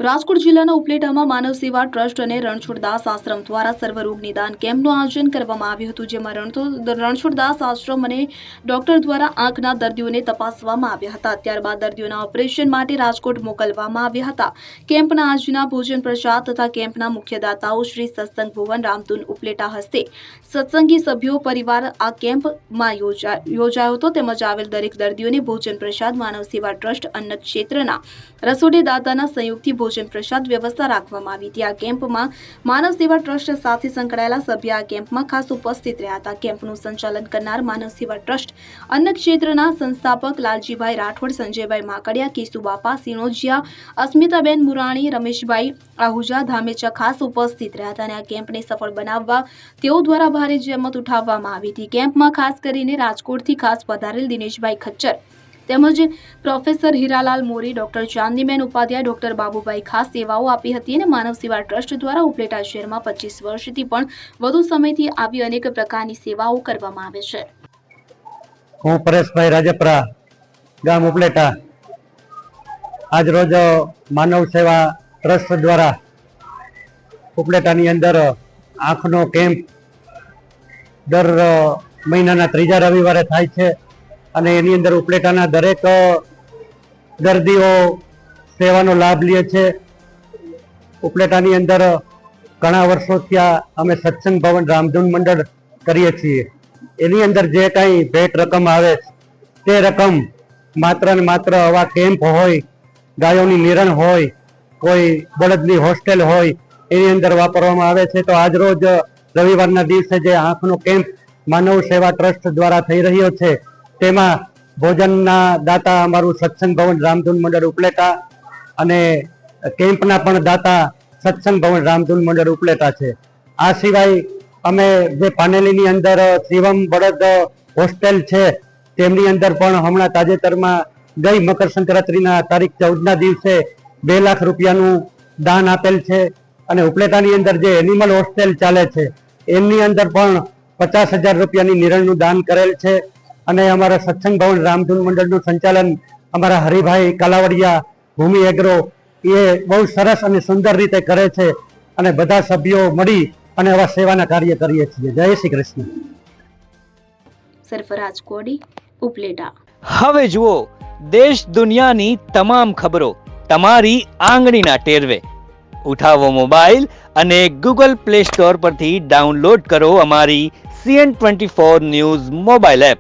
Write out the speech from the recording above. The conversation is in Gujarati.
રાજકોટ જિલ્લાના ઉપલેટામાં માનવ સેવા ટ્રસ્ટ અને રણછોડદાસ આશ્રમ દ્વારા સર્વરોગ નિદાન કેમ્પનું આયોજન કરવામાં આવ્યું હતું, જેમાં રણછોડદાસ આશ્રમ અને ડોક્ટર દ્વારા આંખના દર્દીઓને તપાસવામાં આવ્યા હતા. ત્યારબાદ દર્દીઓના ઓપરેશન માટે રાજકોટ મોકલવામાં આવ્યા હતા. કેમ્પના આજના ભોજન પ્રસાદ તથા કેમ્પના મુખ્ય દાતાઓ શ્રી સત્સંગ ભુવન રામધૂન ઉપલેટા હસ્તે સત્સંગી સભ્યો પરિવાર આ કેમ્પમાં યોજાયો હતો. તેમજ આવેલ દરેક દર્દીઓને ભોજન પ્રસાદ માનવ સેવા ટ્રસ્ટ અન્ન ક્ષેત્રના રસોડે દાતાના સંયુક્તથી ભોજન પ્રસાદ વ્યવસ્થા રાખવામાં આવી હતી. આ કેમ્પમાં માનવ સેવા ટ્રસ્ટ સાથે સંકળાયેલા સભ્ય આ કેમ્પમાં ખાસ ઉપસ્થિત રહ્યા હતા. કેમ્પનું સંચાલન કરનાર માનવ સેવા ટ્રસ્ટ અન્ન ક્ષેત્રના સંસ્થાપક લાલજીભાઈ રાઠોડ, સંજયભાઈ માકડિયા, કેશુબાપા સિનોજિયા, અસ્મિતાબેન મુરાણી, રમેશભાઈ આહુજા ધામેચા ખાસ ઉપસ્થિત રહ્યા હતા અને આ કેમ્પને સફળ બનાવવા તેઓ દ્વારા ભારે જહેમત ઉઠાવવામાં આવી હતી. કેમ્પમાં ખાસ કરીને રાજકોટથી ખાસ પધારેલ દિનેશભાઈ ખચ્ચર તેમજ પ્રોફેસર હીરાલાલ મોરી, ડોક્ટર ચાંદનીબેન ઉપાધ્યાય, ડોક્ટર બાબુભાઈ ખાસ સેવાઓ આપી હતી અને માનવ સેવા ટ્રસ્ટ દ્વારા ઉપલેટા શહેરમાં 25 વર્ષથી પણ વધુ સમયથી આવી અનેક પ્રકારની સેવાઓ કરવામાં આવે છે. હું પરેશભાઈ રાજપરા, ગામ ઉપલેટા. આજ રોજ માનવ સેવા ટ્રસ્ટ દ્વારા ઉપલેટાની અંદર આંખનો કેમ્પ દર મહિનાના 3જા રવિવારે થાય છે અને એની અંદર ઉપલેટાના દરેક દર્દીઓ સેવાનો લાભ લે છે. ઉપલેટાની અંદર ઘણા વર્ષોથી અમે સત્સંગ ભવન રામધૂન મંડળ કરીએ છીએ. એની અંદર જે કાંઈ ભેટ રકમ આવે તે રકમ માત્ર ને માત્ર આવા કેમ્પ હોય, ગાયોની નિરણ હોય, કોઈ બળદની હોસ્ટેલ હોય, એની અંદર વાપરવામાં આવે છે. તો આજ રોજ રવિવારના દિવસે જે આંખનો કેમ્પ માનવ સેવા ટ્રસ્ટ દ્વારા થઈ રહ્યો છે તેમાં ભોજનના દાતા અમારું સત્સંગ ભવન રામધૂન મંડળ ઉપલેટા અને કેમ્પના પણ દાતા સત્સંગ ભવન રામધૂન મંડળ ઉપલેટા છે. આ સિવાય અમે જે પાનેલીની અંદર શિવમ બળદ હોસ્ટેલ છે તેમની અંદર પણ હમણાં તાજેતરમાં ગઈ મકર સંક્રાંતિના તારીખ 14ના દિવસે 2 લાખ રૂપિયાનું દાન આપેલ છે અને ઉપલેટાની અંદર જે એનિમલ હોસ્ટેલ ચાલે છે એમની અંદર પણ 50,000 રૂપિયાની નિરણનું દાન કરેલ છે. અને અમારા સત્સંગ ભવન રામધૂન મંડળનું સંચાલન અમારા હરિભાઈ કાલાવડિયા, ભૂમિ એગ્રો એ બહુ સરસ અને સુંદર રીતે કરે છે અને બધા સભ્યો મળી અને આવા સેવાના કાર્ય કરીએ છીએ. જય શ્રી કૃષ્ણ. સરફરાજ કોડી, ઉપલેટા. હવે જુઓ દેશ દુનિયાની તમામ ખબરો તમારી આંગળીના ટેરવે. ઉઠાવો મોબાઈલ અને ગૂગલ પ્લે સ્ટોર પરથી ડાઉનલોડ કરો અમારી CN24 ન્યૂઝ મોબાઈલ એપ.